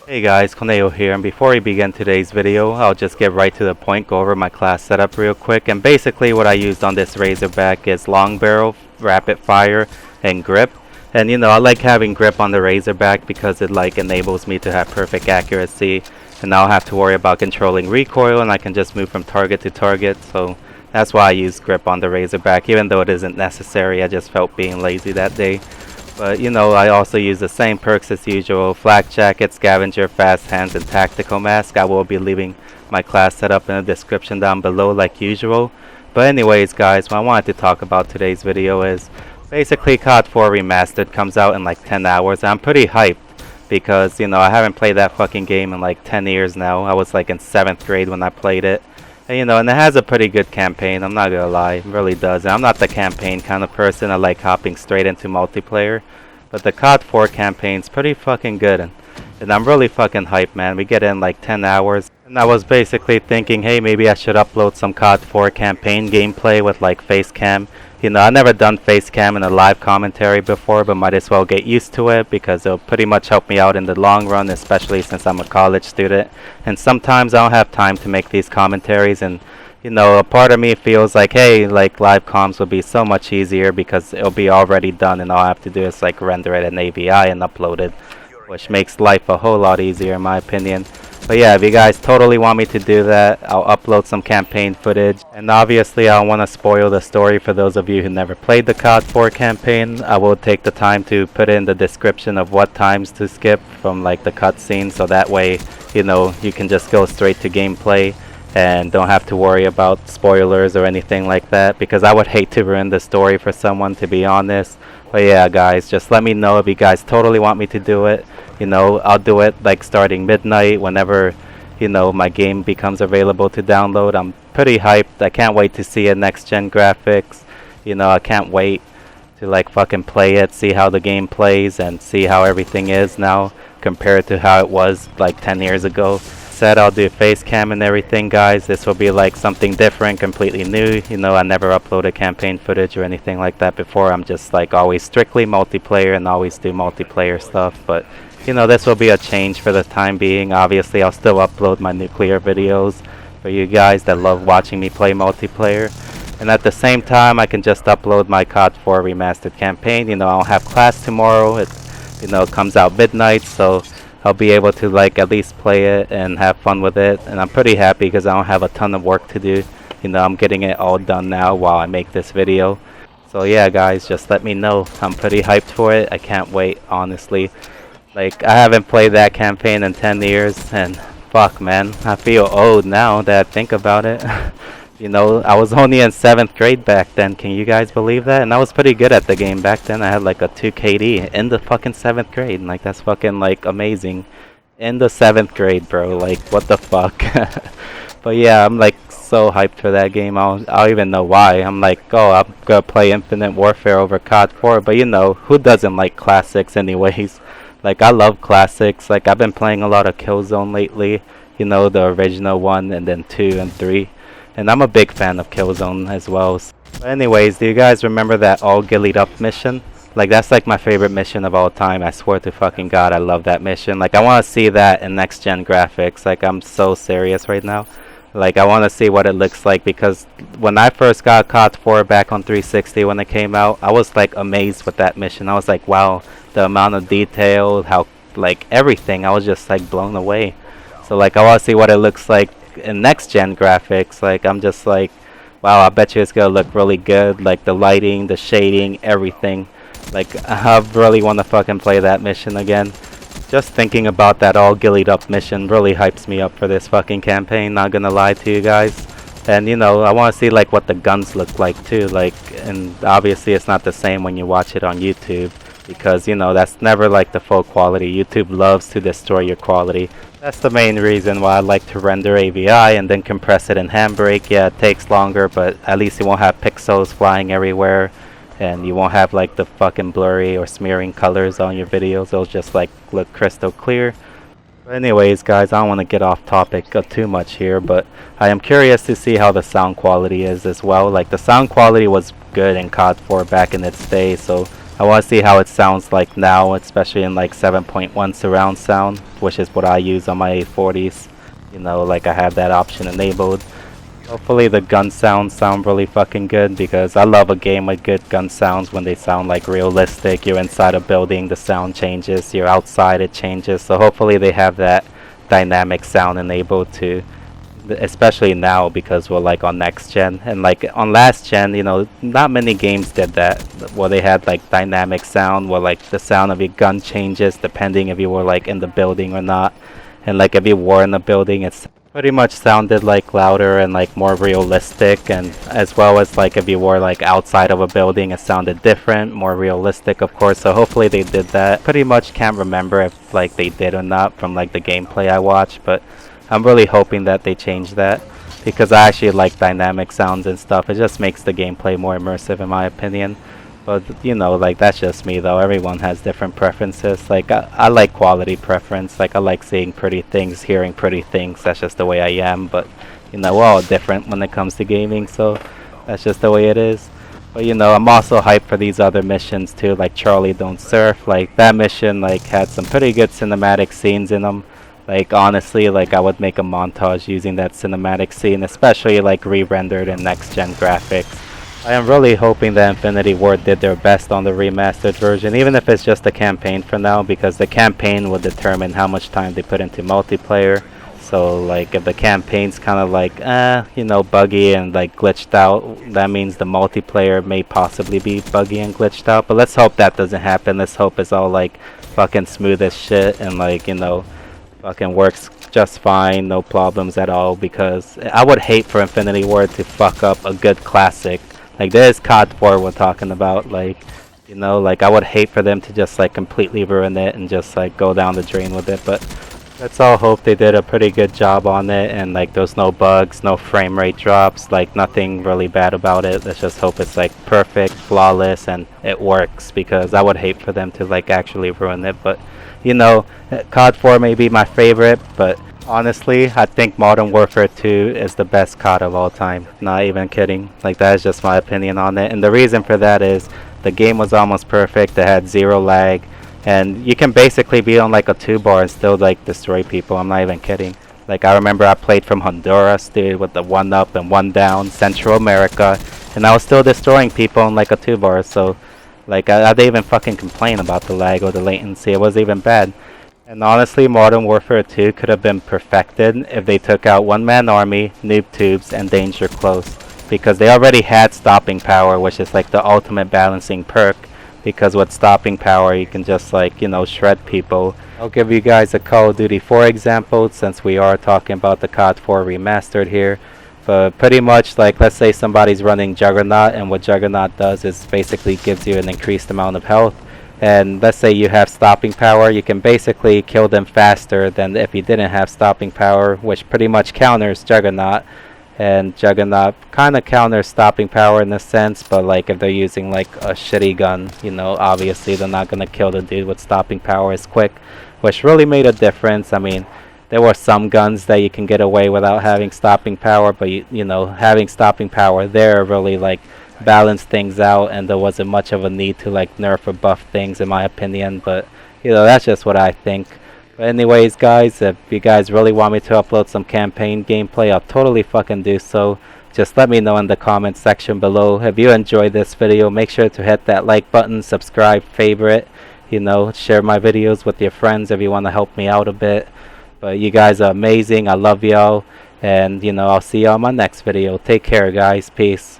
Hey guys, Conejo here, and before we begin today's video, I'll just get right to the point, go over my class setup real quick, and basically what I used on this Razorback is long barrel, rapid fire, and grip. And I like having grip on the Razorback because it enables me to have perfect accuracy, and I don't have to worry about controlling recoil, and I can just move from target to target, so that's why I use grip on the Razorback, even though it isn't necessary. I just felt being lazy that day. But I also use the same perks as usual: Flak Jacket, Scavenger, Fast Hands, and Tactical Mask. I will be leaving my class setup in the description down below like usual. But anyways guys, what I wanted to talk about today's video is basically COD 4 Remastered comes out in like 10 hours. I'm pretty hyped because I haven't played that fucking game in like 10 years now. I was like in 7th grade when I played it. And it has a pretty good campaign, I'm not gonna lie, it really does. And I'm not the campaign kind of person, I like hopping straight into multiplayer. But the COD 4 campaign's pretty fucking good, and I'm really fucking hyped, man. We get in like 10 hours. And I was basically thinking, hey, maybe I should upload some COD 4 campaign gameplay with like face cam. I've never done face cam in a live commentary before, but might as well get used to it because it'll pretty much help me out in the long run, especially since I'm a college student. And sometimes I don't have time to make these commentaries, and a part of me feels like, hey, like live comms would be so much easier because it'll be already done and all I have to do is like render it in AVI and upload it, which makes life a whole lot easier in my opinion. But yeah, if you guys totally want me to do that, I'll upload some campaign footage. And obviously I don't want to spoil the story for those of you who never played the COD 4 campaign. I will take the time to put in the description of what times to skip from like the cutscene, so that way, you can just go straight to gameplay and don't have to worry about spoilers or anything like that, because I would hate to ruin the story for someone, to be honest. But yeah guys, just let me know if you guys totally want me to do it. I'll do it like starting midnight whenever my game becomes available to download. I'm pretty hyped. I can't wait to see it next gen graphics. I can't wait to like fucking play it, see how the game plays, and see how everything is now compared to how it was like 10 years ago. Said I'll do face cam and everything, guys. This will be like something different, completely new. I never uploaded campaign footage or anything like that before. I'm just like always strictly multiplayer and always do multiplayer stuff. But this will be a change for the time being. Obviously I'll still upload my nuclear videos for you guys that love watching me play multiplayer, and at the same time I can just upload my COD 4 Remastered campaign. I don't have class tomorrow. It comes out midnight, so I'll be able to like at least play it and have fun with it. And I'm pretty happy because I don't have a ton of work to do. I'm getting it all done now while I make this video. So yeah guys, just let me know. I'm pretty hyped for it. I can't wait, honestly. Like, I haven't played that campaign in 10 years, and fuck man, I feel old now that I think about it. I was only in 7th grade back then, can you guys believe that? And I was pretty good at the game back then. I had like a 2 KD in the fucking 7th grade, and like that's fucking like amazing. In the 7th grade, bro, like what the fuck. But yeah, I'm like so hyped for that game. I don't even know why. I'm like, oh, I'm gonna play Infinite Warfare over COD 4, but who doesn't like classics anyways? Like, I love classics. Like, I've been playing a lot of Killzone lately. The original one, and then 2 and 3. And I'm a big fan of Killzone as well. But anyways, do you guys remember that all gillied up mission? Like, that's like my favorite mission of all time. I swear to fucking God, I love that mission. Like, I want to see that in next gen graphics. Like, I'm so serious right now. Like, I want to see what it looks like, because when I first got COD 4 back on 360 when it came out, I was like amazed with that mission. I was like, wow, the amount of detail, how like everything, I was just like blown away. So like I want to see what it looks like in next gen graphics. Like, I'm just like, wow, I bet you it's gonna look really good. Like the lighting, the shading, everything. Like, I really want to fucking play that mission again. Just thinking about that all gillied up mission really hypes me up for this fucking campaign, not gonna lie to you guys. And I want to see like what the guns look like too. Like, and obviously it's not the same when you watch it on YouTube, because that's never like the full quality. YouTube loves to destroy your quality. That's the main reason why I like to render AVI and then compress it in Handbrake. Yeah, it takes longer, but at least you won't have pixels flying everywhere, and you won't have like the fucking blurry or smearing colors on your videos. It'll just like look crystal clear. But anyways guys, I don't want to get off topic too much here, but I am curious to see how the sound quality is as well. Like, the sound quality was good in COD 4 back in its day, so I want to see how it sounds like now, especially in like 7.1 surround sound, which is what I use on my 840s. You know, like I have that option enabled. Hopefully the gun sounds sound really fucking good, because I love a game with good gun sounds when they sound like realistic. You're inside a building, the sound changes. You're outside, it changes. So hopefully they have that dynamic sound enabled too, especially now because we're like on next gen. And like on last gen, you know, not many games did that, where they had like dynamic sound, where like the sound of your gun changes depending if you were like in the building or not. And like if you were in the building, it's pretty much sounded like louder and like more realistic. And as well as like if you were like outside of a building, it sounded different, more realistic, of course. So hopefully they did that. Pretty much can't remember if like they did or not from like the gameplay I watched, but I'm really hoping that they change that, because I actually like dynamic sounds and stuff. It just makes the gameplay more immersive in my opinion. But you know, like that's just me though. Everyone has different preferences. Like I like quality preference. Like I like seeing pretty things, hearing pretty things. That's just the way I am. But you know, we're all different when it comes to gaming, so that's just the way it is. But you know, I'm also hyped for these other missions too, like Charlie Don't Surf. Like that mission like had some pretty good cinematic scenes in them. Like honestly, like I would make a montage using that cinematic scene, especially like re-rendered in next gen graphics. I am really hoping that Infinity Ward did their best on the remastered version, even if it's just a campaign for now, because the campaign will determine how much time they put into multiplayer. So like if the campaign's kind of like you know, buggy and like glitched out, that means the multiplayer may possibly be buggy and glitched out. But let's hope that doesn't happen. Let's hope it's all like fucking smooth as shit and like, you know, fucking works just fine, no problems at all, because I would hate for Infinity Ward to fuck up a good classic. Like there's COD 4 we're talking about, like, you know, like I would hate for them to just like completely ruin it and just like go down the drain with it. But let's all hope they did a pretty good job on it, and like there's no bugs, no frame rate drops, like nothing really bad about it. Let's just hope it's like perfect, flawless, and it works, because I would hate for them to like actually ruin it. But you know, COD 4 may be my favorite, but honestly, I think Modern Warfare 2 is the best COD of all time. Not even kidding. Like that is just my opinion on it. And the reason for that is the game was almost perfect. It had zero lag. And you can basically be on like a 2-bar and still like destroy people. I'm not even kidding. Like I remember I played from Honduras, dude, with the 1 up and 1 down, Central America. And I was still destroying people on like a 2-bar. So like I didn't even fucking complain about the lag or the latency. It wasn't even bad. And honestly, Modern Warfare 2 could have been perfected if they took out one-man army, noob tubes, and danger close. Because they already had stopping power, which is like the ultimate balancing perk. Because with stopping power, you can just like, you know, shred people. I'll give you guys a Call of Duty 4 example, since we are talking about the COD 4 Remastered here. But pretty much, like, let's say somebody's running Juggernaut, and what Juggernaut does is basically gives you an increased amount of health. And let's say you have stopping power, you can basically kill them faster than if you didn't have stopping power, which pretty much counters Juggernaut. And Juggernaut kind of counters stopping power in a sense, but like if they're using like a shitty gun, you know, obviously they're not gonna kill the dude with stopping power as quick, which really made a difference. I mean, there were some guns that you can get away without having stopping power, but you know, having stopping power there really like balance things out, and there wasn't much of a need to like nerf or buff things in my opinion. But you know, that's just what I think. But anyways guys, if you guys really want me to upload some campaign gameplay, I'll totally fucking do so. Just let me know in the comment section below. If you enjoyed this video, make sure to hit that like button, subscribe, favorite, you know, share my videos with your friends if you want to help me out a bit. But you guys are amazing. I love y'all, and you know, I'll see y'all in my next video. Take care guys. Peace.